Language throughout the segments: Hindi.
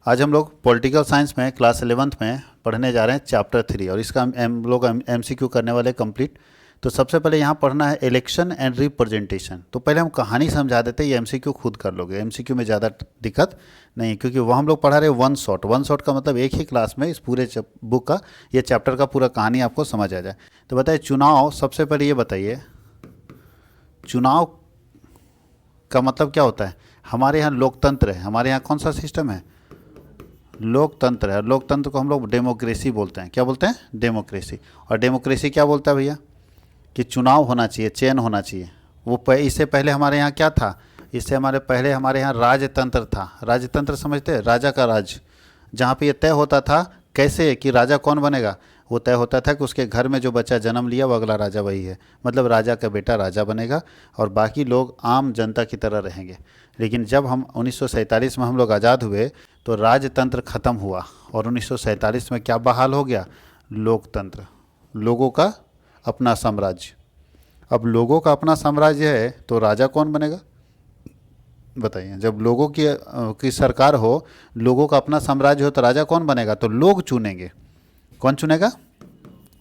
आज हम लोग पॉलिटिकल साइंस में क्लास 11th में पढ़ने जा रहे हैं चैप्टर 3 और इसका हम लोग MCQ करने वाले कंप्लीट। तो सबसे पहले यहाँ पढ़ना है इलेक्शन एंड रिप्रेजेंटेशन। तो पहले हम कहानी समझा देते हैं, ये MCQ खुद कर लोगे, MCQ में ज़्यादा दिक्कत नहीं, क्योंकि वो हम लोग पढ़ा रहे वन शॉट का मतलब एक ही क्लास में इस पूरे बुक का, ये चैप्टर का पूरा कहानी आपको समझ आ जाए। तो बताइए चुनाव, सबसे पहले ये बताइए चुनाव का मतलब क्या होता है। हमारे यहाँ लोकतंत्र है, हमारे यहाँ कौन सा सिस्टम है, लोकतंत्र है। लोकतंत्र को हम लोग डेमोक्रेसी बोलते हैं। क्या बोलते हैं, डेमोक्रेसी। और डेमोक्रेसी क्या बोलता है भैया कि चुनाव होना चाहिए, चयन होना चाहिए। वो इससे पहले हमारे यहाँ क्या था, इससे हमारे यहाँ राजतंत्र था। राजतंत्र समझते हैं, राजा का राज, जहाँ पे ये तय होता था कैसे कि राजा कौन बनेगा। वो तय होता था कि उसके घर में जो बच्चा जन्म लिया वो अगला राजा वही है, मतलब राजा का बेटा राजा बनेगा और बाकी लोग आम जनता की तरह रहेंगे। लेकिन जब हम 1947 में हम लोग आज़ाद हुए तो राजतंत्र ख़त्म हुआ और 1947 में क्या बहाल हो गया, लोकतंत्र, लोगों का अपना साम्राज्य। अब लोगों का अपना साम्राज्य है तो राजा कौन बनेगा बताइए। जब लोगों की सरकार हो, लोगों का अपना साम्राज्य हो तो राजा कौन बनेगा, तो लोग चुनेंगे। कौन चुनेगा,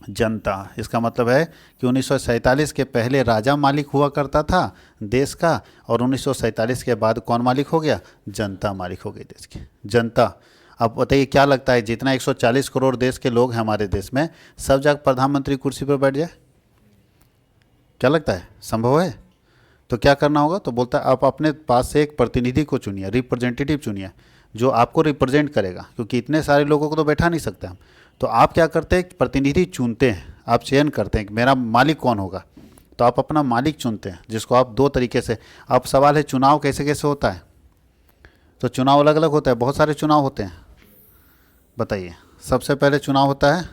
जनता। इसका मतलब है कि 1947 के पहले राजा मालिक हुआ करता था देश का, और 1947 के बाद कौन मालिक हो गया, जनता मालिक हो गई देश की, जनता। अब बताइए क्या लगता है, जितना 140 करोड़ देश के लोग हैं हमारे देश में, सब जगह प्रधानमंत्री कुर्सी पर बैठ जाए, क्या लगता है संभव है। तो क्या करना होगा, तो बोलता है आप अपने पास से एक प्रतिनिधि को चुनिए, रिप्रेजेंटेटिव चुनिए, जो आपको रिप्रेजेंट करेगा, क्योंकि इतने सारे लोगों को तो बैठा नहीं सकते हम। तो आप क्या करते हैं, प्रतिनिधि चुनते हैं, आप चयन करते हैं कि मेरा मालिक कौन होगा। तो आप अपना मालिक चुनते हैं, जिसको आप दो तरीके से। अब सवाल है चुनाव कैसे कैसे होता है, तो चुनाव अलग अलग होता है, बहुत सारे चुनाव होते हैं। बताइए, सबसे पहले चुनाव होता है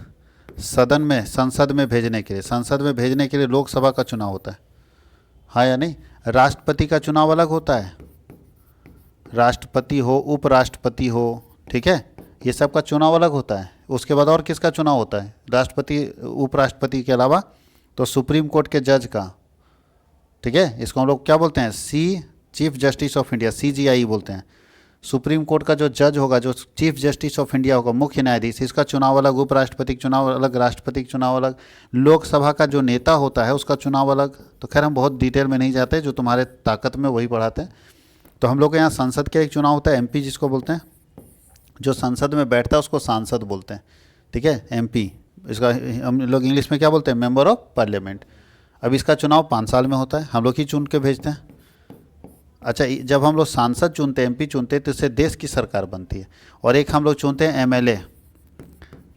सदन में, संसद में भेजने के लिए, संसद में भेजने के लिए लोकसभा का चुनाव होता है, हाँ या नहीं। राष्ट्रपति का चुनाव अलग होता है, राष्ट्रपति हो, उपराष्ट्रपति हो, ठीक है, ये सब का चुनाव अलग होता है। उसके बाद और किसका चुनाव होता है, राष्ट्रपति उपराष्ट्रपति के अलावा तो सुप्रीम कोर्ट के जज का, ठीक है, इसको हम लोग क्या बोलते हैं, chief justice of India, CJI बोलते हैं। सुप्रीम कोर्ट का जो जज होगा, जो चीफ जस्टिस ऑफ इंडिया होगा, मुख्य न्यायाधीश, इसका चुनाव अलग, उपराष्ट्रपति का चुनाव अलग, राष्ट्रपति का चुनाव अलग, लोकसभा का जो नेता होता है उसका चुनाव अलग। तो खैर हम बहुत डिटेल में नहीं जाते, जो तुम्हारे ताकत में वही पढ़ाते हैं। तो हम लोग के यहाँ संसद का एक चुनाव होता है, MP जिसको बोलते हैं, जो संसद में बैठता है उसको सांसद बोलते हैं, ठीक है, MP। इसका हम लोग इंग्लिश में क्या बोलते हैं, मेंबर ऑफ पार्लियामेंट। अब इसका चुनाव 5 साल में होता है, हम लोग ही चुन के भेजते हैं। अच्छा, जब हम लोग सांसद चुनते हैं, MP चुनते हैं, तो इससे देश की सरकार बनती है। और एक हम लोग चुनते हैं MLA,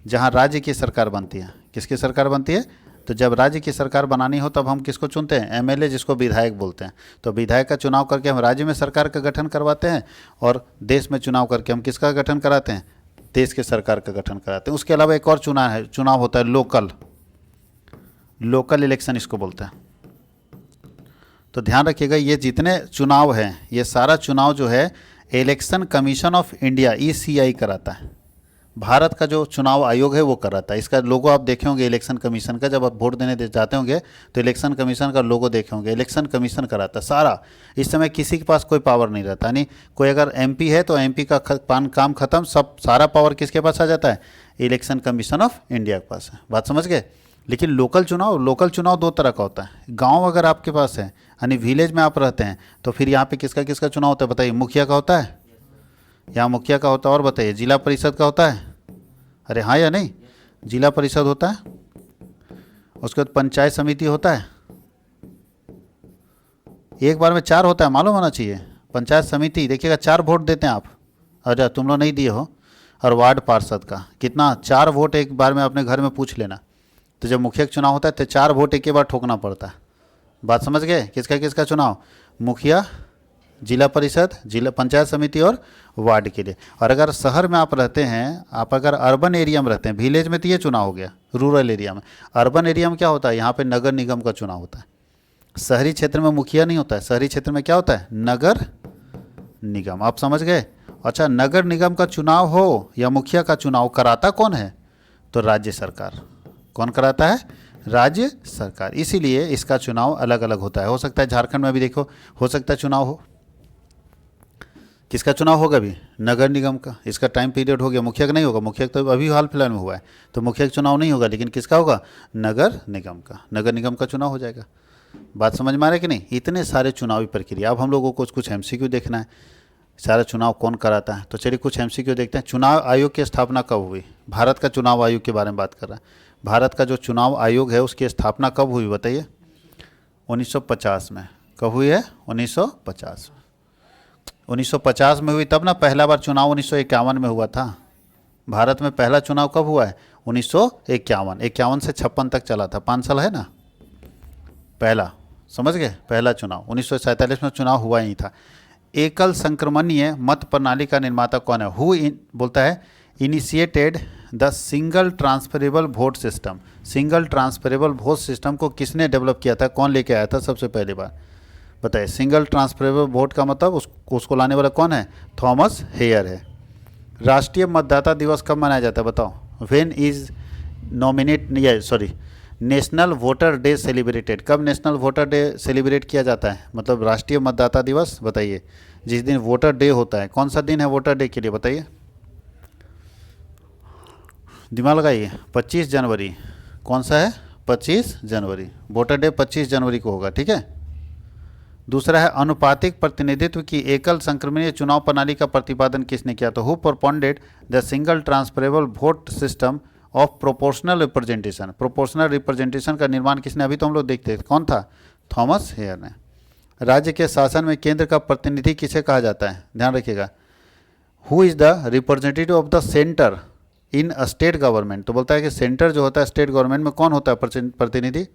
जहाँ राज्य की सरकार बनती है। किसकी सरकार बनती है, तो जब राज्य की सरकार बनानी हो तब हम किसको चुनते हैं, MLA, जिसको विधायक बोलते हैं। तो विधायक का चुनाव करके हम राज्य में सरकार का गठन करवाते हैं, और देश में चुनाव करके हम किसका गठन कराते हैं, देश के सरकार का गठन कराते हैं। उसके अलावा एक और चुनाव होता है लोकल इलेक्शन इसको बोलते हैं। तो ध्यान रखिएगा, ये जितने चुनाव हैं, ये सारा चुनाव जो है election commission of India, ECI कराता है। भारत का जो चुनाव आयोग है वो कराता है। इसका लोगो आप देखे होंगे इलेक्शन कमीशन का, जब आप वोट देने जाते होंगे तो इलेक्शन कमीशन का लोगो देखे होंगे। इलेक्शन कमीशन कराता है सारा। इस समय किसी के पास कोई पावर नहीं रहता, यानी कोई अगर MP है तो MP का काम खत्म, सब सारा पावर किसके पास आ जाता है, इलेक्शन कमीशन ऑफ इंडिया के पास है। बात समझ गए। लेकिन लोकल चुनाव 2 तरह का होता है। गांव अगर आपके पास है, यानी विलेज में आप रहते हैं, तो फिर यहाँ पे किसका किसका चुनाव होता है बताइए, मुखिया का होता है, यहाँ मुखिया का होता है। और बताइए, जिला परिषद का होता है, अरे हाँ या नहीं, जिला परिषद होता है। उसके बाद पंचायत समिति होता है, एक बार में 4 होता है, मालूम होना चाहिए। पंचायत समिति देखिएगा 4 वोट देते हैं आप, अच्छा तुम लोग नहीं दिए हो। और वार्ड पार्षद का कितना, 4 वोट एक बार में अपने घर में पूछ लेना। तो जब मुखिया का चुनाव होता है तो 4 वोट एक ही बार ठोकना पड़ता है। बात समझ गए, किसका किसका चुनाव, मुखिया, जिला परिषद, जिला पंचायत समिति और वार्ड के लिए। और अगर शहर में आप रहते हैं, आप अगर अर्बन एरिया में रहते हैं, विलेज में तो ये चुनाव हो गया, रूरल एरिया में। अर्बन एरिया में क्या होता है, यहाँ पे नगर निगम का चुनाव होता है। शहरी क्षेत्र में मुखिया नहीं होता है, शहरी क्षेत्र में क्या होता है, नगर निगम। आप समझ गए। अच्छा, नगर निगम का चुनाव हो या मुखिया का चुनाव, कराता कौन है, तो राज्य सरकार। कौन कराता है, राज्य सरकार। इसीलिए इसका चुनाव अलग अलग होता है। हो सकता है झारखंड में भी देखो, हो सकता है चुनाव हो, किसका चुनाव होगा अभी? नगर निगम का। इसका टाइम पीरियड हो गया। मुखिया का नहीं होगा, मुखिया का तो अभी हाल फिलहाल में हुआ है, तो मुखिया का चुनाव नहीं होगा, लेकिन किसका होगा? नगर निगम का। नगर निगम का चुनाव हो जाएगा। बात समझ में आ रहा है कि नहीं? इतने सारे चुनावी प्रक्रिया। अब हम लोगों को कुछ एमसीक्यू देखना है, सारा चुनाव कौन कराता है, तो चलिए कुछ एमसीक्यू देखते हैं। चुनाव आयोग की स्थापना कब हुई? भारत का चुनाव आयोग के बारे में बात कर रहा है। भारत का जो चुनाव आयोग है उसकी स्थापना कब हुई बताइए? 1950 में। कब हुई है? 1950 में। 1950 में हुई तब ना। पहला बार चुनाव 1951 में हुआ था। भारत में पहला चुनाव कब हुआ है? 1951। 51 से 56 तक चला था, 5 साल है ना। पहला, समझ गए? पहला चुनाव 1947 में चुनाव हुआ ही था। एकल संक्रमणीय मत प्रणाली का निर्माता कौन है? बोलता है initiated the single transferable vote system. Single transferable vote system को किसने डेवलप किया था? कौन लेके आया था सबसे पहली बार? बताइए। सिंगल ट्रांसफरेबल वोट का मतलब उसको लाने वाला कौन है? थॉमस हेयर है। राष्ट्रीय मतदाता दिवस कब मनाया जाता है बताओ? When is national voter day celebrated. कब नेशनल वोटर डे सेलिब्रेट किया जाता है? मतलब राष्ट्रीय मतदाता दिवस बताइए। जिस दिन वोटर डे होता है, कौन सा दिन है वोटर डे के लिए बताइए? दिमाग लगाइए। 25 जनवरी। कौन सा है? 25 जनवरी। वोटर डे 25 जनवरी को होगा, ठीक है। दूसरा है अनुपातिक प्रतिनिधित्व की एकल संक्रमणीय चुनाव प्रणाली का प्रतिपादन किसने किया? तो who propounded the single transferable vote system of proportional representation. Proportional representation का निर्माण किसने? अभी तो हम लोग देखते हैं कौन था? थॉमस हेयर ने। राज्य के शासन में केंद्र का प्रतिनिधि किसे कहा जाता है? ध्यान रखिएगा। Who is the representative of the centre in a state government. तो बोलता है कि सेंटर जो होता है स्टेट गवर्नमेंट में कौन होता है प्रतिनिधि?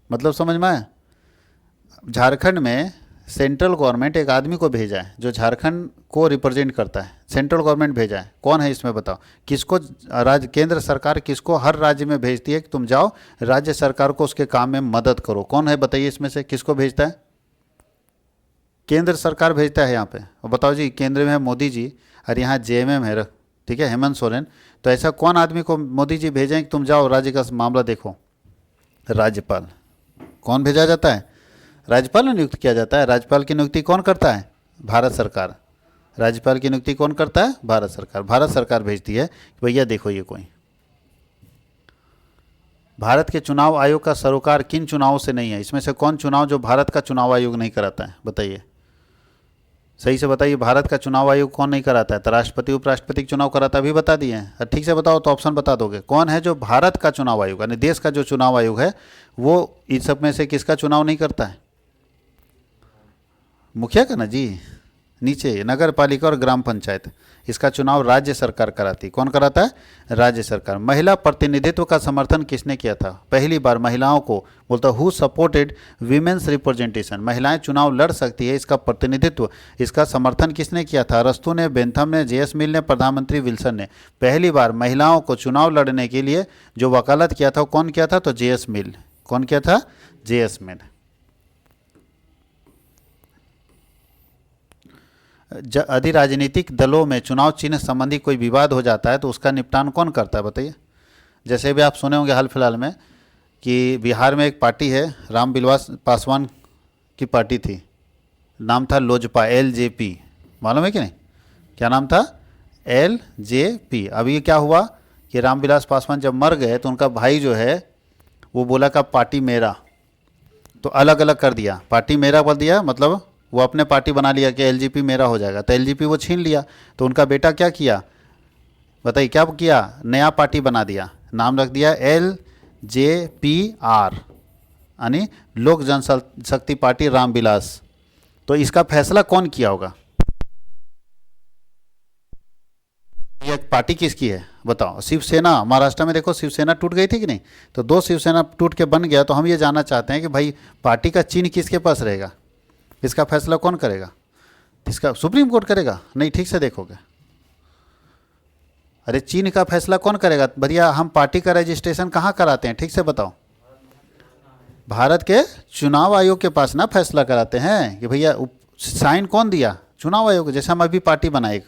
मतलब समझ में आया? झारखंड में सेंट्रल गवर्नमेंट एक आदमी को भेजा है जो झारखंड को रिप्रेजेंट करता है। सेंट्रल गवर्नमेंट भेजा है, कौन है इसमें बताओ? किसको राज्य केंद्र सरकार किसको हर राज्य में भेजती है कि तुम जाओ राज्य सरकार को उसके काम में मदद करो? कौन है बताइए इसमें से? किसको भेजता है? केंद्र सरकार भेजता है यहाँ पे। और बताओ जी, केंद्र में है मोदी जी और यहाँ जेएमएम है, ठीक है, हेमंत सोरेन। तो ऐसा कौन आदमी को मोदी जी भेजें कि तुम जाओ राज्य का मामला देखो? राज्यपाल। कौन भेजा जाता है? राज्यपाल ने नियुक्त किया जाता है। राज्यपाल की नियुक्ति कौन करता है? भारत सरकार। राज्यपाल की नियुक्ति कौन करता है? भारत सरकार। भारत सरकार भेजती है कि भैया देखो ये कोई। भारत के चुनाव आयोग का सरोकार किन चुनावों से नहीं है? इसमें से कौन चुनाव जो भारत का चुनाव आयोग नहीं कराता है बताइए? सही से बताइए। भारत का चुनाव आयोग कौन नहीं कराता है? तो राष्ट्रपति उपराष्ट्रपति का चुनाव कराता, अभी बता दिए हैं। ठीक से बताओ तो ऑप्शन बता दोगे। कौन है जो भारत का चुनाव आयोग यानी देश का जो चुनाव आयोग है वो इन सब में से किसका चुनाव नहीं करता है? मुखिया का ना जी। नीचे नगर पालिका और ग्राम पंचायत, इसका चुनाव राज्य सरकार कराती। कौन कराता है? राज्य सरकार। महिला प्रतिनिधित्व का समर्थन किसने किया था? पहली बार महिलाओं को बोलता हु सपोर्टेड वीमेंस रिप्रेजेंटेशन। महिलाएं चुनाव लड़ सकती है, इसका प्रतिनिधित्व, इसका समर्थन किसने किया था? अरस्तू ने, बेंथम ने, जेएस मिल ने, प्रधानमंत्री विल्सन ने। पहली बार महिलाओं को चुनाव लड़ने के लिए जो वकालत किया था कौन किया था? तो जेएस मिल। कौन किया था? जेएस मिल। यदि राजनीतिक दलों में चुनाव चिन्ह संबंधी कोई विवाद हो जाता है तो उसका निपटान कौन करता है बताइए? जैसे भी आप सुने होंगे हाल फिलहाल में कि बिहार में एक पार्टी है, रामविलास पासवान की पार्टी थी, नाम था लोजपा, एलजेपी। मालूम है कि नहीं? क्या नाम था? एलजेपी। अब ये क्या हुआ कि रामविलास पासवान जब मर गए तो उनका भाई जो है वो बोला का पार्टी मेरा, तो अलग अलग कर दिया। पार्टी मेरा बोल दिया, मतलब वो अपने पार्टी बना लिया कि एलजेपी मेरा हो जाएगा, तो एलजेपी वो छीन लिया। तो उनका बेटा क्या किया बताइए? क्या किया? नया पार्टी बना दिया, नाम रख दिया LJPR यानी लोक जनशक्ति पार्टी रामविलास। तो इसका फैसला कौन किया होगा? ये पार्टी किसकी है बताओ? शिवसेना। महाराष्ट्र में देखो शिवसेना टूट गई थी कि नहीं? तो दो शिवसेना टूट के बन गया। तो हम ये जानना चाहते हैं कि भाई पार्टी का चिन्ह किसके पास रहेगा? इसका फैसला कौन करेगा? इसका सुप्रीम कोर्ट करेगा? नहीं, ठीक से देखोगे। अरे चिन्ह का फैसला कौन करेगा भैया? हम पार्टी का रजिस्ट्रेशन कहाँ कराते हैं? ठीक से बताओ। भारत के चुनाव आयोग के पास ना फैसला कराते हैं कि भैया साइन कौन दिया? चुनाव आयोग। जैसे हम अभी पार्टी बनाए,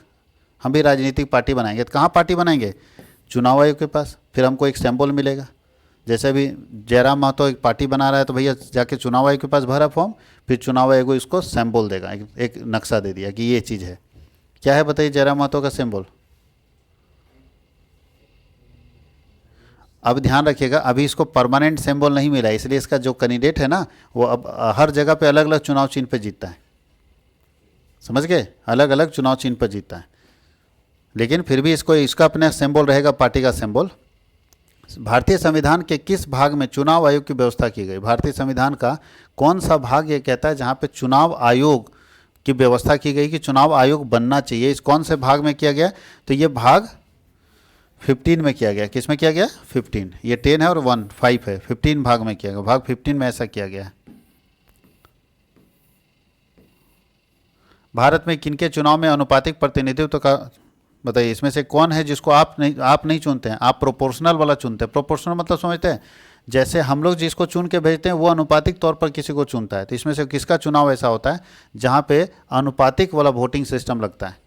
हम भी राजनीतिक पार्टी बनाएंगे तो कहाँ पार्टी बनाएंगे? चुनाव आयोग के पास। फिर हमको एक सिंबल मिलेगा। जैसे अभी जयराम महतो एक पार्टी बना रहा है तो भैया जाके चुनाव आयोग के पास भरा फॉर्म, फिर चुनाव आयोग इसको सिंबल देगा, एक नक्शा दे दिया कि ये चीज़ है। क्या है बताइए जयराम महतो का सिंबल? अब ध्यान रखिएगा, अभी इसको परमानेंट सिंबल नहीं मिला, इसलिए इसका जो कैंडिडेट है ना वो अब हर जगह पे अलग अलग चुनाव चिन्ह पे जीतता है, समझ गए, अलग अलग चुनाव चिन्ह पर जीतता है। लेकिन फिर भी इसको इसका अपना सिंबल रहेगा, पार्टी का सिंबल। भारतीय संविधान के किस भाग में चुनाव आयोग की व्यवस्था की गई? भारतीय संविधान का कौन सा भाग ये कहता है जहाँ पे चुनाव आयोग की व्यवस्था की गई कि चुनाव आयोग बनना चाहिए? इस कौन से भाग में किया गया? तो ये भाग 15 में किया गया। किस में किया गया? 15। ये 10 है और 1 5 है, 15 भाग में किया गया, भाग 15 में ऐसा किया गया है। भारत में किनके चुनाव में अनुपातिक प्रतिनिधित्व का बताइए? इसमें से कौन है जिसको आप नहीं चुनते हैं, आप प्रोपोर्शनल वाला चुनते हैं। प्रोपोर्शनल मतलब समझते हैं, जैसे हम लोग जिसको चुन के भेजते हैं वो अनुपातिक तौर पर किसी को चुनता है। तो इसमें से किसका चुनाव ऐसा होता है जहाँ पे अनुपातिक वाला वोटिंग सिस्टम लगता है?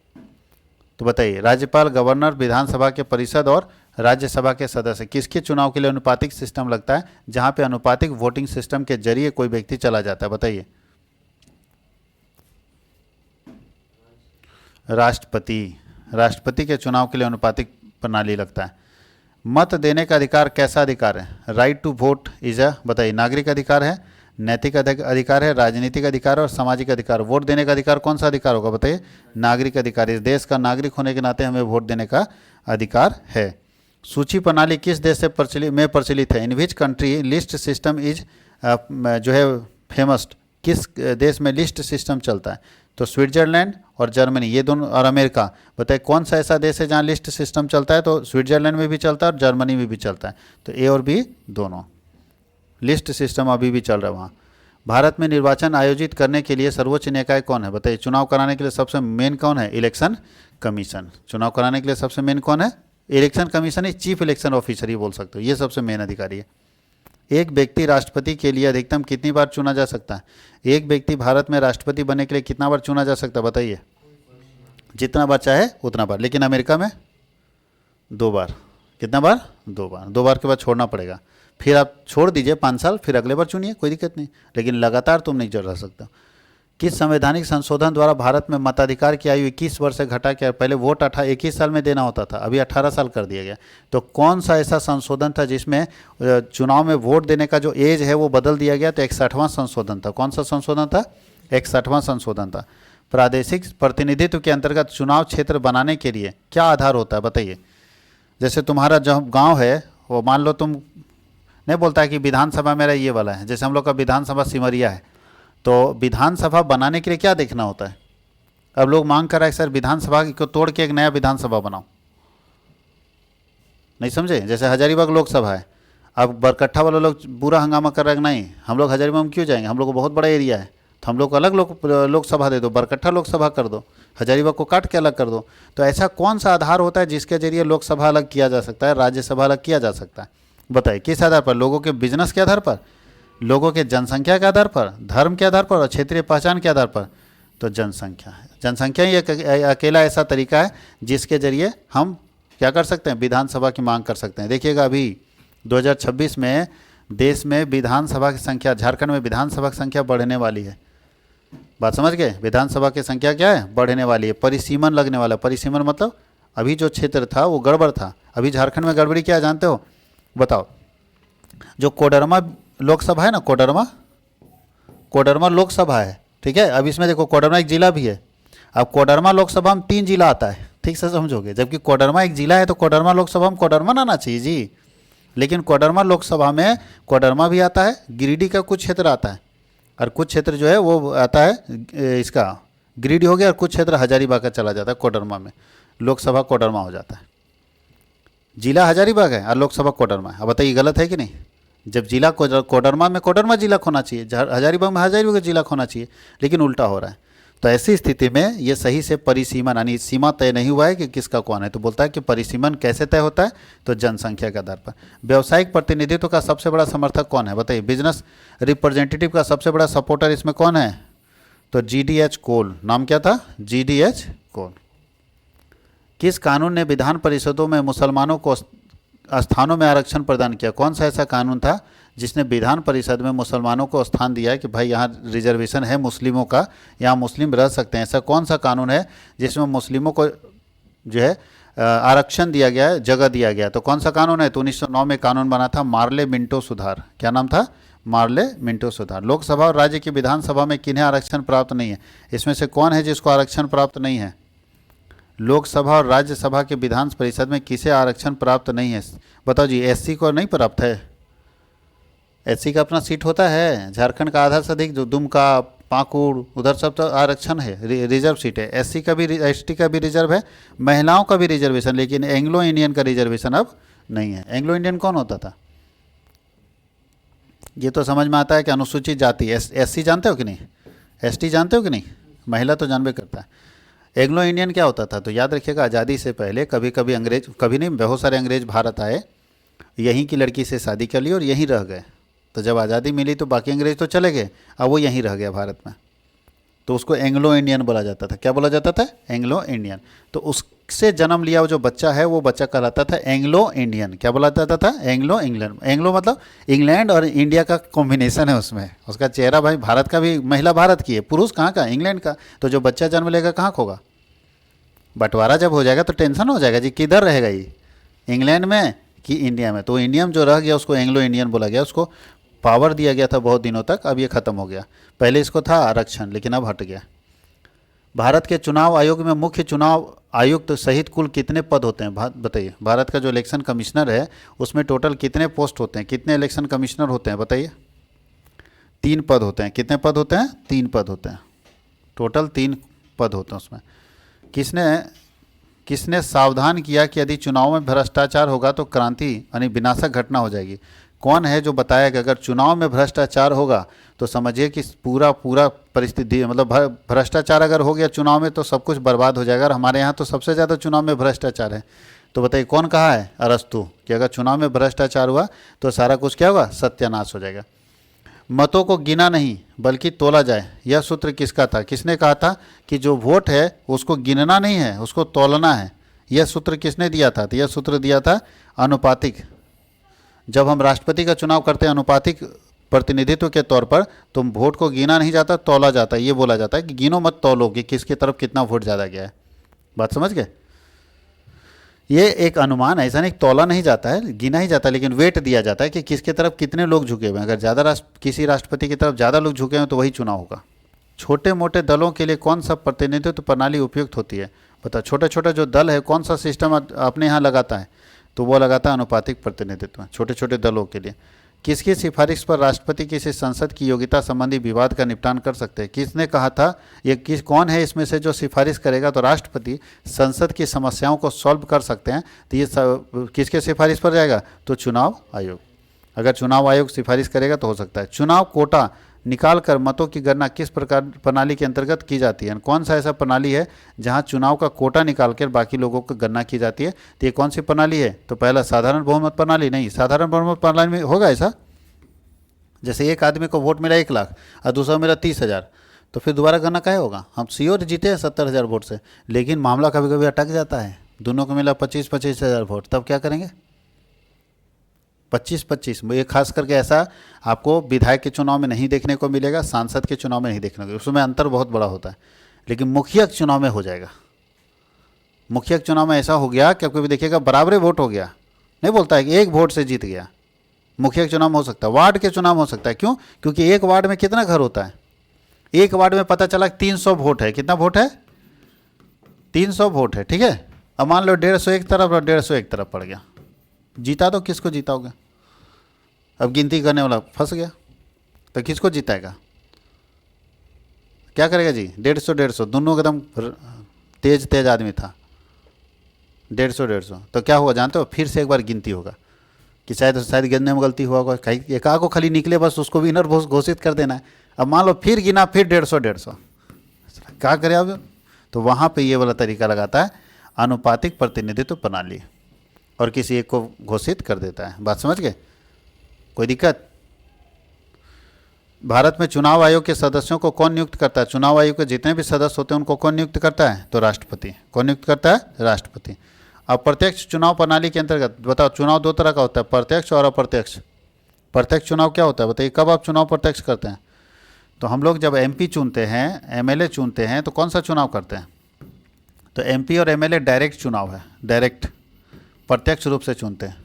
तो बताइए, राज्यपाल, गवर्नर, विधानसभा के परिषद और राज्यसभा के सदस्य, किसके चुनाव के लिए अनुपातिक सिस्टम लगता है जहाँ पे अनुपातिक वोटिंग सिस्टम के जरिए कोई व्यक्ति चला जाता है? बताइए। राष्ट्रपति के चुनाव के लिए अनुपातिक प्रणाली लगता है। मत देने का अधिकार कैसा अधिकार है? Right to vote is a, बताइए, नागरिक अधिकार है, नैतिक अधिकार है, राजनीतिक अधिकार है और सामाजिक अधिकार। वोट देने का अधिकार कौन सा अधिकार होगा? बताइए, नागरिक अधिकार। इस देश का नागरिक होने के नाते हमें वोट देने का अधिकार है। सूची प्रणाली किस देश से प्रचलित है? In which country list system is जो है फेमस? किस देश में लिस्ट सिस्टम चलता है? तो स्विट्जरलैंड और जर्मनी, ये दोनों, और अमेरिका। बताइए कौन सा ऐसा देश है जहाँ लिस्ट सिस्टम चलता है? तो स्विट्जरलैंड में भी चलता है और जर्मनी में भी चलता है। तो ए और बी दोनों लिस्ट सिस्टम अभी भी चल रहा है वहाँ। भारत में निर्वाचन आयोजित करने के लिए सर्वोच्च निकाय कौन है? बताइए, चुनाव कराने के लिए सबसे मेन कौन है? Election commission. चुनाव कराने के लिए सबसे मेन कौन है? इलेक्शन कमीशन ही, चीफ इलेक्शन ऑफिसर ही बोल सकते हो, ये सबसे मेन अधिकारी है। एक व्यक्ति राष्ट्रपति के लिए अधिकतम कितनी बार चुना जा सकता है? एक व्यक्ति भारत में राष्ट्रपति बनने के लिए कितना बार चुना जा सकता है? बताइए। जितना बार चाहे उतना बार। लेकिन अमेरिका में 2 बार। कितना बार? 2 बार। 2 बार के बाद छोड़ना पड़ेगा। फिर आप छोड़ दीजिए 5 साल, फिर अगले बार चुनिए, कोई दिक्कत नहीं, लेकिन लगातार तुम नहीं रह सकता। किस संवैधानिक संशोधन द्वारा भारत में मताधिकार की आयु 21 वर्ष से घटा के पहले वोट 21 साल में देना होता था, अभी 18 साल कर दिया गया? तो कौन सा ऐसा संशोधन था जिसमें चुनाव में वोट देने का जो एज है वो बदल दिया गया? तो 61वां संशोधन था। कौन सा संशोधन था? 61वां संशोधन था। प्रादेशिक प्रतिनिधित्व के अंतर्गत चुनाव क्षेत्र बनाने के लिए क्या आधार होता है? बताइए। जैसे तुम्हारा जो गाँव है वो मान लो तुम नहीं बोलता है कि विधानसभा मेरा ये वाला है, जैसे हम लोग का विधानसभा सिमरिया है, तो विधानसभा बनाने के लिए क्या देखना होता है? अब लोग मांग कर रहा है सर विधानसभा को तोड़ के एक नया विधानसभा बनाओ, नहीं समझे? जैसे हजारीबाग लोकसभा है, अब बरकट्ठा वाले लोग पूरा हंगामा कर रहे हैं, नहीं हम लोग हजारीबाग में क्यों जाएंगे, हम लोग को बहुत बड़ा एरिया है, तो हम लोग को अलग लोकसभा दे दो, बरकट्ठा लोकसभा कर दो, हजारीबाग को काट के अलग कर दो। तो ऐसा कौन सा आधार होता है जिसके जरिए लोकसभा अलग किया जा सकता है, राज्यसभा अलग किया जा सकता है? बताइए, किस आधार पर? लोगों के बिजनेस के आधार पर, लोगों के जनसंख्या के आधार पर, धर्म के आधार पर और क्षेत्रीय पहचान के आधार पर? तो जनसंख्या है। जनसंख्या ही अकेला ऐसा तरीका है जिसके जरिए हम क्या कर सकते हैं? विधानसभा की मांग कर सकते हैं। देखिएगा अभी 2026 में देश में विधानसभा की संख्या, झारखंड में विधानसभा की संख्या बढ़ने वाली है। बात समझ गए? विधानसभा की संख्या क्या है? बढ़ने वाली है। परिसीमन लगने वाला। परिसीमन मतलब अभी जो क्षेत्र था वो गड़बड़ था। अभी झारखंड में गड़बड़ी क्या है जानते हो? बताओ। जो कोडरमा लोकसभा है ना, कोडरमा लोकसभा है, ठीक है? अब इसमें देखो कोडरमा एक जिला भी है। अब कोडरमा लोकसभा में 3 जिला आता है, ठीक से समझोगे, जबकि कोडरमा एक जिला है तो कोडरमा लोकसभा में कोडरमा ना आना चाहिए जी। लेकिन कोडरमा लोकसभा में कोडरमा भी आता है, गिरिडीह का कुछ क्षेत्र आता है, और कुछ क्षेत्र जो है वो आता है इसका गिरिडीह हो गया, और कुछ क्षेत्र हजारीबाग का चला जाता है कोडरमा में। लोकसभा कोडरमा हो जाता है। जिला हजारीबाग है और लोकसभा कोडरमा है। अब बताइए गलत है कि नहीं? जब जिला कोडरमा में कोडरमा जिला होना चाहिए, हजारीबाग में हजारीबाग जिला होना चाहिए, लेकिन उल्टा हो रहा है। तो ऐसी स्थिति में ये सही से परिसीमन यानी सीमा तय नहीं हुआ है कि किसका कौन है। तो बोलता है कि परिसीमन कैसे तय होता है? तो जनसंख्या के आधार पर। व्यावसायिक प्रतिनिधित्व का सबसे बड़ा समर्थक कौन है? बताइए। बिजनेस रिप्रेजेंटेटिव का सबसे बड़ा सपोर्टर इसमें कौन है? तो GDH कोल। नाम क्या था? GDH कोल। किस कानून ने विधान परिषदों में मुसलमानों को स्थानों में आरक्षण प्रदान किया? कौन सा ऐसा कानून था जिसने विधान परिषद में मुसलमानों को स्थान दिया है कि भाई यहाँ रिजर्वेशन है मुस्लिमों का, यहाँ मुस्लिम रह सकते हैं? ऐसा कौन सा कानून है जिसमें मुस्लिमों को जो है आरक्षण दिया गया है, जगह दिया गया? तो कौन सा कानून है? तो 1909 में कानून बना था, मार्ले मिंटो सुधार। क्या नाम था? मार्ले मिंटो सुधार। लोकसभा और राज्य की विधानसभा में किन्हें आरक्षण प्राप्त नहीं है? इसमें से कौन है जिसको आरक्षण प्राप्त नहीं है? लोकसभा और राज्यसभा के विधान परिषद में किसे आरक्षण प्राप्त नहीं है? बताओ जी। एससी को नहीं प्राप्त है? एससी का अपना सीट होता है, झारखंड का आधा से अधिक, जो दुमका, पाकुड़, उधर सब तो आरक्षण है, रिजर्व सीट है। एससी का भी, एसटी का भी रिजर्व है, महिलाओं का भी रिजर्वेशन, लेकिन एंग्लो इंडियन का रिजर्वेशन अब नहीं है। एंग्लो इंडियन कौन होता था? ये तो समझ में आता है कि अनुसूचित जाति। एससी जानते हो कि नहीं? एसटी जानते हो कि नहीं? महिला तो जानबे करता है। एंग्लो इंडियन क्या होता था? तो याद रखिएगा, आज़ादी से पहले कभी कभी अंग्रेज, कभी नहीं, बहुत सारे अंग्रेज भारत आए, यहीं की लड़की से शादी कर ली और यहीं रह गए। तो जब आज़ादी मिली तो बाकी अंग्रेज तो चले गए, अब वो यहीं रह गया भारत में, तो उसको एंग्लो इंडियन बोला जाता था। क्या बोला जाता था? Anglo Indian. तो उससे जन्म लिया वो जो बच्चा है, वो बच्चा कहलाता था एंग्लो इंडियन। क्या बोला जाता था? Anglo England. एंग्लो मतलब इंग्लैंड और इंडिया का कॉम्बिनेशन है उसमें। उसका चेहरा भाई भारत का भी, महिला भारत की है, पुरुष कहाँ का? इंग्लैंड का। तो जो बच्चा जन्म लेगा कहाँ होगा? बंटवारा जब हो जाएगा तो टेंशन हो जाएगा जी, किधर रहेगा ये, इंग्लैंड में कि इंडिया में? तो इंडियन जो रह गया उसको एंग्लो इंडियन बोला गया। उसको पावर दिया गया था बहुत दिनों तक, अब ये ख़त्म हो गया। पहले इसको था आरक्षण, लेकिन अब हट गया। भारत के चुनाव आयोग में मुख्य चुनाव आयुक्त सहित कुल कितने पद होते हैं? बताइए। भारत का जो इलेक्शन कमिश्नर है उसमें टोटल कितने पोस्ट होते हैं, कितने इलेक्शन कमिश्नर होते हैं? बताइए। 3 पद होते हैं। कितने पद होते हैं? 3 पद होते हैं। टोटल 3 पद होते हैं उसमें। किसने सावधान किया कि यदि चुनाव में भ्रष्टाचार होगा तो क्रांति यानी विनाशक घटना हो जाएगी? कौन है जो बताया कि अगर चुनाव में भ्रष्टाचार होगा तो समझिए कि पूरा परिस्थिति, मतलब भ्रष्टाचार अगर हो गया चुनाव में तो सब कुछ बर्बाद हो जाएगा। और हमारे यहाँ तो सबसे ज़्यादा चुनाव में भ्रष्टाचार है। तो बताइए कौन कहा है? अरस्तु, कि अगर चुनाव में भ्रष्टाचार हुआ तो सारा कुछ क्या होगा? सत्यानाश हो जाएगा। मतों को गिना नहीं बल्कि तोला जाए, यह सूत्र किसका था? किसने कहा था कि जो वोट है उसको गिनना नहीं है, उसको तोलना है? यह सूत्र किसने दिया था? तो यह सूत्र दिया था अनुपातिक। जब हम राष्ट्रपति का चुनाव करते हैं अनुपातिक प्रतिनिधित्व के तौर पर, तो वोट को गिना नहीं जाता, तौला जाता है। ये बोला जाता है कि गिनो मत तौलो कि किसकी तरफ कितना वोट ज़्यादा गया है। बात समझ गए? ये एक अनुमान है, ऐसा नहीं तौला नहीं जाता है, गिना ही जाता है, लेकिन वेट दिया जाता है कि किसकी तरफ कितने लोग झुके हुए हैं। अगर ज़्यादा किसी राष्ट्रपति की तरफ ज़्यादा लोग झुके हैं तो वही चुनाव होगा। छोटे मोटे दलों के लिए कौन सा प्रतिनिधित्व प्रणाली उपयुक्त होती है? बताओ। छोटे छोटे जो दल है कौन सा सिस्टम अपने यहाँ लगाता है? तो वो लगाता है अनुपातिक प्रतिनिधित्व छोटे छोटे दलों के लिए। किसकी सिफारिश पर राष्ट्रपति किसी संसद की योग्यता संबंधी विवाद का निपटान कर सकते हैं? किसने कहा था? ये कौन है इसमें से जो सिफारिश करेगा तो राष्ट्रपति संसद की समस्याओं को सॉल्व कर सकते हैं? तो ये किसके सिफारिश पर जाएगा? तो चुनाव आयोग। अगर चुनाव आयोग सिफारिश करेगा तो हो सकता है। चुनाव कोटा निकाल कर मतों की गणना किस प्रकार प्रणाली के अंतर्गत की जाती है? कौन सा ऐसा प्रणाली है जहां चुनाव का कोटा निकाल कर बाकी लोगों को गणना की जाती है? तो ये कौन सी प्रणाली है? तो पहला साधारण बहुमत प्रणाली। नहीं, साधारण बहुमत प्रणाली में होगा ऐसा, जैसे एक आदमी को वोट मिला 1 लाख और दूसरा मिला 30,000, तो फिर दोबारा गणना काहे होगा? हम श्योर जीते हैं 70,000 वोट से, लेकिन मामला कभी कभी अटक जाता है। दोनों को मिला 25,000 वोट, तब क्या करेंगे? 25-25। ये खास करके ऐसा आपको विधायक के चुनाव में नहीं देखने को मिलेगा, सांसद के चुनाव में नहीं देखने को, उसमें अंतर बहुत बड़ा होता है। लेकिन मुखिया के चुनाव में हो जाएगा। मुखिया के चुनाव में ऐसा हो गया कि आपको भी देखिएगा बराबरी वोट हो गया, नहीं बोलता है कि 1 वोट से जीत गया। मुखिया के चुनाव में हो सकता है, वार्ड के चुनाव में हो सकता है। क्यों? क्योंकि एक वार्ड में कितना घर होता है? एक वार्ड में पता चला 300 वोट है। कितना वोट है? 300 वोट है, ठीक है। अब मान लो 150 एक तरफ और 150 एक तरफ पड़ गया, जीता तो किसको जीताओगे? अब गिनती करने वाला फंस गया, तो किसको जिताएगा? क्या करेगा जी? 150 दोनों एकदम तेज आदमी था, 150। तो क्या होगा जानते हो? फिर से एक बार गिनती होगा कि शायद गिनने में गलती हुआ होगा, कहीं एक आग को खाली निकले, बस उसको विनर घोषित कर देना है। अब मान लो फिर गिना, फिर 150, क्या करें अब? तो वहाँ पे ये वाला तरीका लगाता है अनुपातिक प्रतिनिधित्व प्रणाली, और किसी एक को घोषित कर देता है। बात समझ गए? कोई दिक्कत? भारत में चुनाव आयोग के सदस्यों को कौन नियुक्त करता है? चुनाव आयोग के जितने भी सदस्य होते हैं उनको कौन नियुक्त करता है? तो राष्ट्रपति। कौन नियुक्त करता है? राष्ट्रपति। अप्रत्यक्ष चुनाव प्रणाली के अंतर्गत बताओ, चुनाव दो तरह का होता है, प्रत्यक्ष और अप्रत्यक्ष। प्रत्यक्ष चुनाव क्या होता है बताइए, कब आप चुनाव प्रत्यक्ष करते हैं? तो हम लोग जब एमपी चुनते हैं, एमएलए चुनते हैं, तो कौन सा चुनाव करते हैं? तो एमपी और एमएलए डायरेक्ट चुनाव है, डायरेक्ट प्रत्यक्ष रूप से चुनते हैं।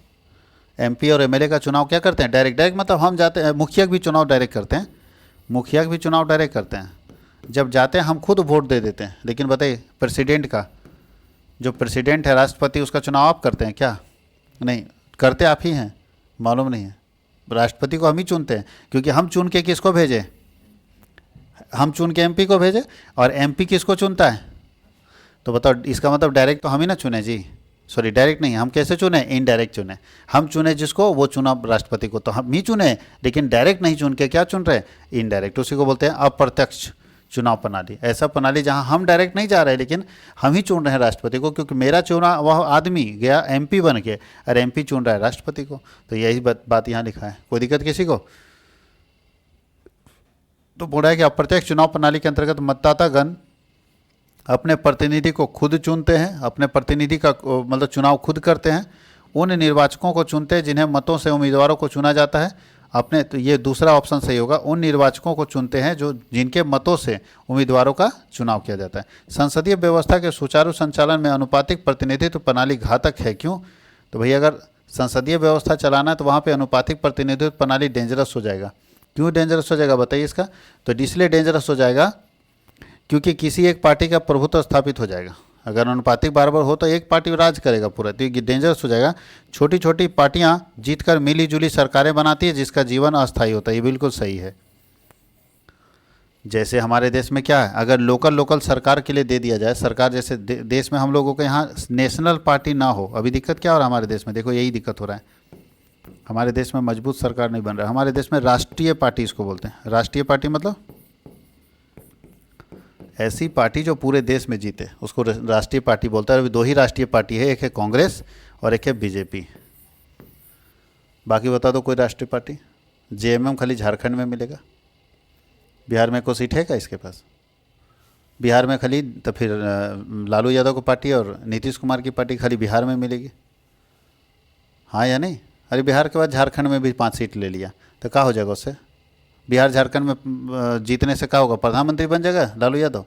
एमपी और एमएलए का चुनाव क्या करते हैं? डायरेक्ट। डायरेक्ट मतलब हम जाते हैं, मुखिया भी चुनाव डायरेक्ट करते हैं, मुखिया भी चुनाव डायरेक्ट करते हैं। जब जाते हैं हम खुद वोट दे देते हैं, लेकिन बताइए प्रेसिडेंट का, जो प्रेसिडेंट है, राष्ट्रपति, उसका चुनाव आप करते हैं क्या? नहीं करते, आप ही हैं, मालूम नहीं है। राष्ट्रपति को हम ही चुनते हैं, क्योंकि हम चुन के किसको भेजे? हम चुन के एमपी को भेजे। और एमपी किसको चुनता है? तो बताओ, इसका मतलब डायरेक्ट तो हम ही ना चुने जी, सॉरी डायरेक्ट नहीं, हम कैसे चुने? इनडायरेक्ट चुने। हम चुने जिसको, वो चुना राष्ट्रपति को, तो हम ही चुने, लेकिन डायरेक्ट नहीं चुन के क्या चुन रहे? इनडायरेक्ट। उसी को बोलते हैं अप्रत्यक्ष चुनाव प्रणाली। ऐसा प्रणाली जहां हम डायरेक्ट नहीं जा रहे, लेकिन हम ही चुन रहे हैं राष्ट्रपति को, क्योंकि मेरा चुना वह आदमी गया एमपी बन के, और एमपी चुन रहा है राष्ट्रपति को। तो यही बात यहाँ लिखा है। कोई दिक्कत किसी को? तो बोला है कि अप्रत्यक्ष चुनाव प्रणाली के अंतर्गत मतदातागण अपने प्रतिनिधि को खुद चुनते हैं, अपने प्रतिनिधि का मतलब चुनाव खुद करते हैं। उन निर्वाचकों को चुनते हैं जिन्हें मतों से उम्मीदवारों को चुना जाता है। अपने, तो ये दूसरा ऑप्शन सही होगा, उन निर्वाचकों को चुनते हैं जो जिनके मतों से उम्मीदवारों का चुनाव किया जाता है। संसदीय व्यवस्था के सुचारू संचालन में अनुपातिक प्रतिनिधित्व प्रणाली घातक है, क्यों? तो भैया अगर संसदीय व्यवस्था चलाना है तो वहाँ पे अनुपातिक प्रतिनिधित्व प्रणाली डेंजरस हो जाएगा। क्यों डेंजरस हो जाएगा बताइए इसका? तो इसलिए डेंजरस हो जाएगा क्योंकि किसी एक पार्टी का प्रभुत्व स्थापित हो जाएगा। अगर अनुपातिक बराबर हो तो एक पार्टी राज करेगा पूरा, तो ये डेंजरस हो जाएगा। छोटी छोटी पार्टियां जीतकर मिली जुली सरकारें बनाती है, जिसका जीवन अस्थायी होता है। ये बिल्कुल सही है। जैसे हमारे देश में क्या है, अगर लोकल सरकार के लिए दे दिया जाए, सरकार जैसे देश में हम लोगों के यहाँ नेशनल पार्टी ना हो, अभी दिक्कत क्या हो रहा है हमारे देश में? देखो यही दिक्कत हो रहा है, हमारे देश में मजबूत सरकार नहीं बन रहा है। हमारे देश में राष्ट्रीय पार्टी इसको बोलते हैं। राष्ट्रीय पार्टी मतलब ऐसी पार्टी जो पूरे देश में जीते, उसको राष्ट्रीय पार्टी बोलता है। अभी दो ही राष्ट्रीय पार्टी है, एक है कांग्रेस और एक है बीजेपी। बाकी बता दो कोई राष्ट्रीय पार्टी? जेएमएम खाली झारखंड में मिलेगा, बिहार में कोई सीट है क्या इसके पास? बिहार में खाली, तो फिर लालू यादव की पार्टी और नीतीश कुमार की पार्टी खाली बिहार में मिलेगी, हाँ या नहीं? अरे बिहार के बाद झारखंड में भी 5 सीट ले लिया, तो क्या हो जाएगा उससे? बिहार झारखंड में जीतने से क्या होगा? प्रधानमंत्री बन जाएगा लालू यादव।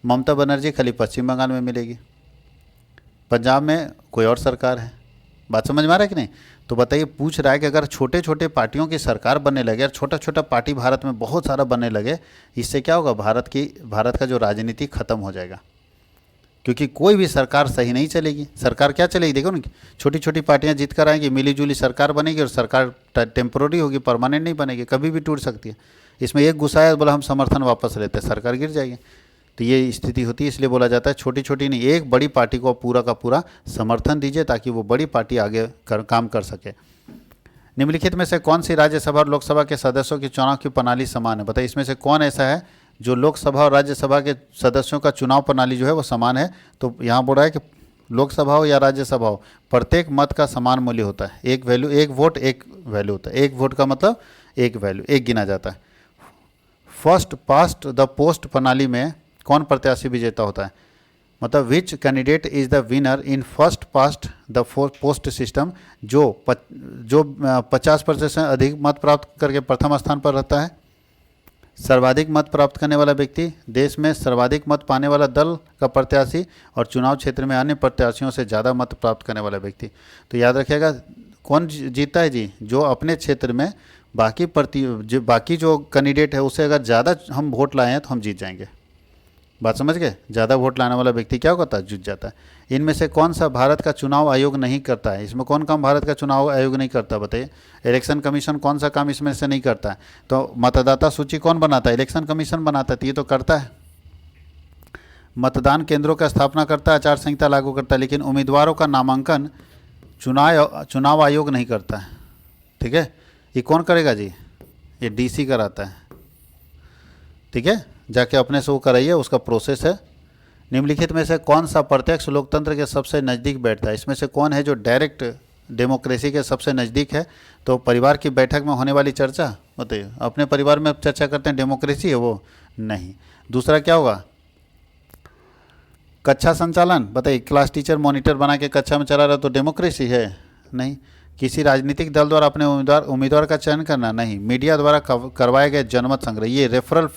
ममता बनर्जी खाली पश्चिम बंगाल में मिलेगी, पंजाब में कोई और सरकार है। बात समझ में आ रहा है कि नहीं? तो बताइए, पूछ रहा है कि अगर छोटे छोटे पार्टियों की सरकार बनने लगे और छोटा छोटा पार्टी भारत में बहुत सारा बनने लगे, इससे क्या होगा? भारत का जो राजनीति खत्म हो जाएगा, क्योंकि कोई भी सरकार सही नहीं चलेगी। सरकार क्या चलेगी? देखो ना, छोटी छोटी पार्टियां जीत कर आएंगी, मिली जुली सरकार बनेगी, और सरकार टेम्पोररी होगी, परमानेंट नहीं बनेगी, कभी भी टूट सकती है। इसमें एक गुस्सा है, बोला हम समर्थन वापस लेते हैं, सरकार गिर जाएगी। तो ये स्थिति होती है, इसलिए बोला जाता है छोटी छोटी नहीं, एक बड़ी पार्टी को पूरा का पूरा समर्थन दीजिए, ताकि वो बड़ी पार्टी आगे काम कर सके। निम्नलिखित में से कौन सी राज्यसभा और लोकसभा के सदस्यों की चुनाव की प्रणाली समान है? बताइए, इसमें से कौन ऐसा है जो लोकसभा और राज्यसभा के सदस्यों का चुनाव प्रणाली जो है वो समान है? तो यहाँ बोल रहा है कि लोकसभा हो या राज्यसभा हो, प्रत्येक मत का समान मूल्य होता है। एक वैल्यू, एक वोट एक वैल्यू होता है। एक वोट का मतलब एक वैल्यू, एक गिना जाता है। फर्स्ट पास्ट द पोस्ट प्रणाली में कौन प्रत्याशी विजेता होता है? मतलब which candidate is the winner in first past the post system? जो 50% से अधिक मत प्राप्त करके प्रथम स्थान पर रहता है। सर्वाधिक मत प्राप्त करने वाला व्यक्ति, देश में सर्वाधिक मत पाने वाला दल का प्रत्याशी, और चुनाव क्षेत्र में अन्य प्रत्याशियों से ज़्यादा मत प्राप्त करने वाला व्यक्ति। तो याद रखिएगा, कौन जीतता है जी? जो अपने क्षेत्र में बाकी जो कैंडिडेट है उससे अगर ज़्यादा हम वोट लाए हैं तो हम जीत जाएंगे। बात समझ गए? ज़्यादा वोट लाने वाला व्यक्ति क्या होता है? जीत जाता है। इनमें से कौन सा भारत का चुनाव आयोग नहीं करता है? इसमें कौन काम भारत का चुनाव आयोग नहीं करता बताइए? इलेक्शन कमीशन कौन सा काम इसमें से नहीं करता है? तो मतदाता सूची कौन बनाता है? इलेक्शन कमीशन बनाता है, तो ये तो करता है। मतदान केंद्रों का स्थापना करता है, आचार संहिता लागू करता है, लेकिन उम्मीदवारों का नामांकन चुनाव आयोग नहीं करता है। ठीक है, ये कौन करेगा जी? ये डीसी कराता है। ठीक है, जाके अपने से वो कराइए, उसका प्रोसेस है। निम्नलिखित में से कौन सा प्रत्यक्ष लोकतंत्र के सबसे नज़दीक बैठता है? इसमें से कौन है जो डायरेक्ट डेमोक्रेसी के सबसे नज़दीक है? तो परिवार की बैठक में होने वाली चर्चा, बताइए, अपने परिवार में चर्चा करते हैं, डेमोक्रेसी है वो? नहीं। दूसरा क्या होगा? कक्षा संचालन बताइए, क्लास टीचर मॉनिटर बना के कक्षा में चला रहा तो डेमोक्रेसी है? नहीं। किसी राजनीतिक दल द्वारा अपने उम्मीदवार का चयन करना? नहीं। मीडिया द्वारा करवाए गए जनमत संग्रह, ये रेफरल,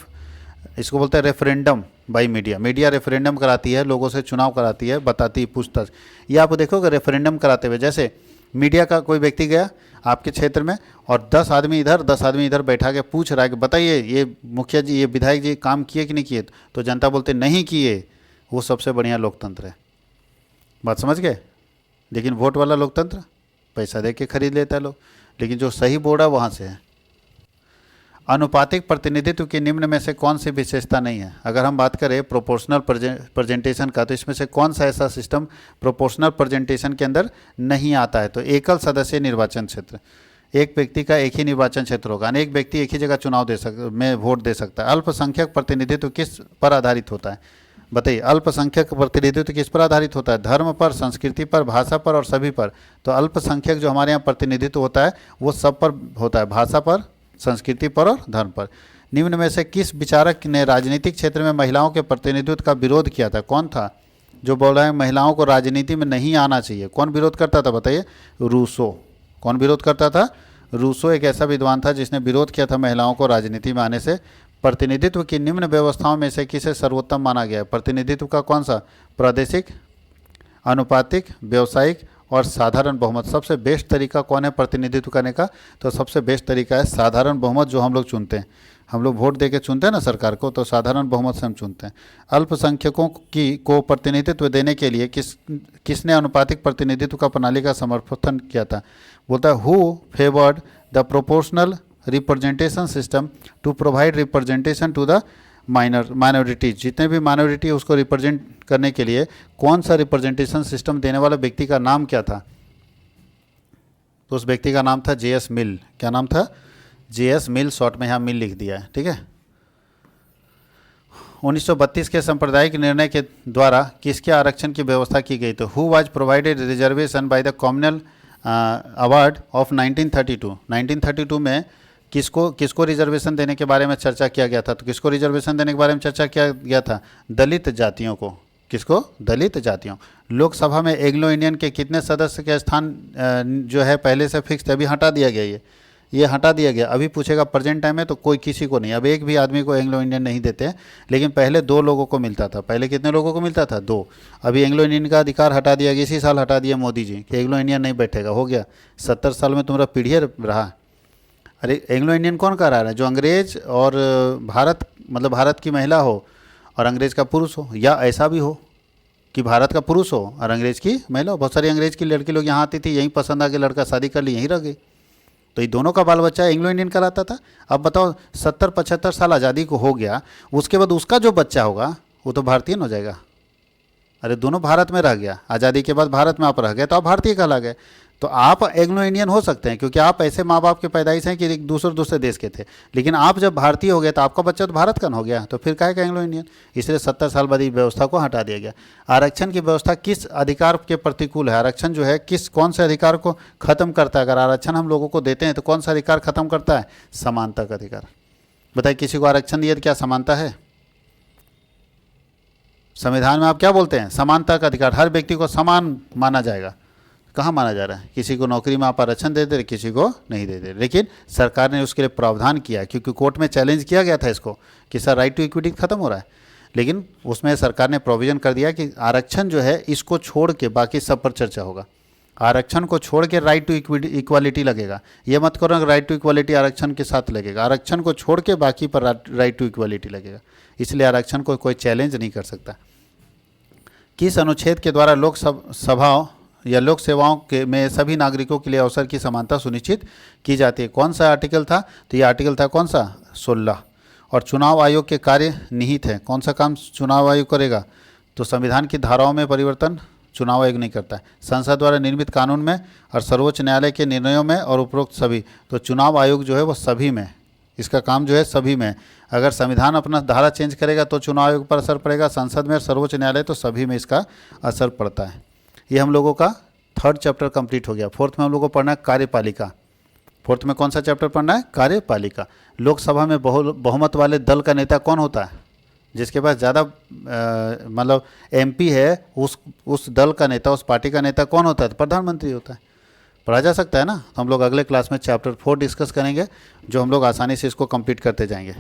इसको बोलते हैं referendum by media. Media referendum कराती है, लोगों से चुनाव कराती है, बताती है, पूछताछ। ये आप देखोगे रेफरेंडम कराते हुए, जैसे मीडिया का कोई व्यक्ति गया आपके क्षेत्र में और 10 आदमी इधर 10 आदमी इधर बैठा के पूछ रहा है कि बताइए ये मुखिया जी, ये विधायक जी काम किए कि नहीं किए, तो जनता बोलते नहीं किए। वो सबसे बढ़िया लोकतंत्र है। बात समझ गए? लेकिन वोट वाला लोकतंत्र पैसा दे के खरीद लेता है लोग, लेकिन जो सही बोर्ड है वहाँ से है। अनुपातिक प्रतिनिधित्व की निम्न में से कौन सी विशेषता नहीं है? अगर हम बात करें प्रोपोर्शनल प्रेजेंटेशन का, तो इसमें से कौन सा ऐसा सिस्टम प्रोपोर्शनल प्रेजेंटेशन के अंदर नहीं आता है? तो एकल सदस्य निर्वाचन क्षेत्र, एक व्यक्ति का एक ही निर्वाचन क्षेत्र होगा, अनेक व्यक्ति एक ही जगह चुनाव में वोट दे सकता है। अल्पसंख्यक प्रतिनिधित्व किस पर आधारित होता है? बताइए, अल्पसंख्यक प्रतिनिधित्व किस पर आधारित होता है? धर्म पर, संस्कृति पर, भाषा पर और सभी पर। तो अल्पसंख्यक जो हमारे यहाँ प्रतिनिधित्व होता है वो सब पर होता है, भाषा पर, संस्कृति पर और धर्म पर। निम्न में से किस विचारक ने राजनीतिक क्षेत्र में महिलाओं के प्रतिनिधित्व का विरोध किया था? कौन था जो बोल रहा है महिलाओं को राजनीति में नहीं आना चाहिए? कौन विरोध करता था बताइए? रूसो। कौन विरोध करता था? रूसो एक ऐसा विद्वान था जिसने विरोध किया था महिलाओं को राजनीति में आने से। प्रतिनिधित्व की निम्न व्यवस्थाओं में से किसे सर्वोत्तम माना गया है? प्रतिनिधित्व का कौन सा? प्रादेशिक, अनुपातिक, व्यावसायिक और साधारण बहुमत। सबसे बेस्ट तरीका कौन है प्रतिनिधित्व करने का? तो सबसे बेस्ट तरीका है साधारण बहुमत, जो हम लोग चुनते हैं। हम लोग वोट देके चुनते हैं ना सरकार को, तो साधारण बहुमत से हम चुनते हैं। अल्पसंख्यकों को प्रतिनिधित्व देने के लिए किसने अनुपातिक प्रतिनिधित्व का प्रणाली का समर्थन किया था? बोलता है who favoured the proportional representation system to provide representation to the minorities. जितने भी माइनॉरिटी है उसको रिप्रेजेंट करने के लिए कौन सा रिप्रेजेंटेशन सिस्टम देने वाला व्यक्ति का नाम क्या था? तो उस व्यक्ति का नाम था J.S. मिल। क्या नाम था? J.S. मिल, शॉर्ट में यहाँ मिल लिख दिया है, ठीक है। 1932 के सांप्रदायिक निर्णय के द्वारा किसके आरक्षण की व्यवस्था की गई? तो who was provided reservation by the communal award of 1932। 1932 में किसको रिजर्वेशन देने के बारे में चर्चा किया गया था? तो किसको रिजर्वेशन देने के बारे में चर्चा किया गया था? दलित जातियों को। किसको? दलित जातियों। लोकसभा में एंग्लो इंडियन के कितने सदस्य के स्थान जो है पहले से फिक्स थे, अभी हटा दिया गया? ये हटा दिया गया। अभी पूछेगा प्रेजेंट टाइम में तो कोई किसी को नहीं, अब एक भी आदमी को एंग्लो इंडियन नहीं देते हैं, लेकिन पहले 2 लोगों को मिलता था। पहले कितने लोगों को मिलता था? 2। अभी एंग्लो इंडियन का अधिकार हटा दिया गया, इसी साल हटा दिया मोदी जी कि एंग्लो इंडियन नहीं बैठेगा। हो गया 70 साल में तुम्हारा पीढ़ी रहा। अरे एंग्लो इंडियन कौन कह रहा है? जो अंग्रेज और भारत, मतलब भारत की महिला हो और अंग्रेज का पुरुष हो, या ऐसा भी हो कि भारत का पुरुष हो और अंग्रेज की महिला हो। बहुत सारी अंग्रेज की लड़की लोग यहाँ आती थी, यहीं पसंद आ के लड़का शादी कर ली, यहीं रह गई, तो ये दोनों का बाल बच्चा एंग्लो इंडियन कहलाता था। अब बताओ 70-75 साल आज़ादी को हो गया, उसके बाद उसका जो बच्चा होगा वो तो भारतीय हो जाएगा। अरे दोनों भारत में रह गया, आज़ादी के बाद भारत में आप रह गए तो आप भारतीय कहला गए। तो आप एंग्लो इंडियन हो सकते हैं क्योंकि आप ऐसे माँ बाप के पैदाइश हैं कि दूसरे देश के थे, लेकिन आप जब भारतीय हो गए तो आपका बच्चा तो भारत का हो गया, तो फिर काहे का एंग्लो इंडियन? इसलिए 70 साल बाद इस व्यवस्था को हटा दिया गया। आरक्षण की व्यवस्था किस अधिकार के प्रतिकूल है? आरक्षण जो है कौन से अधिकार को खत्म करता है? अगर आरक्षण हम लोगों को देते हैं तो कौन सा अधिकार खत्म करता है? समानता का अधिकार। बताइए, किसी को आरक्षण दिया तो क्या समानता है? संविधान में आप क्या बोलते हैं? समानता का अधिकार, हर व्यक्ति को समान माना जाएगा। कहाँ माना जा रहा है? किसी को नौकरी में आप आरक्षण दे दे, किसी को नहीं दे दे। लेकिन सरकार ने उसके लिए प्रावधान किया क्योंकि कोर्ट में चैलेंज किया गया था इसको कि सर राइट टू इक्विटी खत्म हो रहा है, लेकिन उसमें सरकार ने प्रोविजन कर दिया कि आरक्षण जो है इसको छोड़ के बाकी सब पर चर्चा होगा। आरक्षण को छोड़ के राइट टू इक्वालिटी लगेगा। ये मत करो राइट टू इक्वालिटी आरक्षण के साथ लगेगा, आरक्षण को छोड़ के बाकी पर राइट टू इक्वालिटी लगेगा। इसलिए आरक्षण को कोई चैलेंज नहीं कर सकता। किस अनुच्छेद के द्वारा लोकसभाओं या लोक सेवाओं के में सभी नागरिकों के लिए अवसर की समानता सुनिश्चित की जाती है? कौन सा आर्टिकल था? तो ये आर्टिकल था कौन सा? 16। और चुनाव आयोग के कार्य निहित है। कौन सा काम चुनाव आयोग करेगा? तो संविधान की धाराओं में परिवर्तन चुनाव आयोग नहीं करता है। संसद द्वारा निर्मित कानून में और सर्वोच्च न्यायालय के निर्णयों में और उपरोक्त सभी। तो चुनाव आयोग जो है वो सभी में, इसका काम जो है सभी में। अगर संविधान अपना धारा चेंज करेगा तो चुनाव आयोग पर असर पड़ेगा, संसद में और सर्वोच्च न्यायालय, तो सभी में इसका असर पड़ता है। ये हम लोगों का 3rd चैप्टर कंप्लीट हो गया। 4th में हम लोगों को पढ़ना है कार्यपालिका। 4th में कौन सा चैप्टर पढ़ना है? कार्यपालिका। लोकसभा में बहुमत वाले दल का नेता कौन होता है? जिसके पास ज़्यादा मतलब एमपी है, उस दल का नेता, उस पार्टी का नेता कौन होता है? तो प्रधानमंत्री होता है। पढ़ा जा सकता है ना। तो हम लोग अगले क्लास में चैप्टर 4 डिस्कस करेंगे, जो हम लोग आसानी से इसको कंप्लीट करते जाएंगे।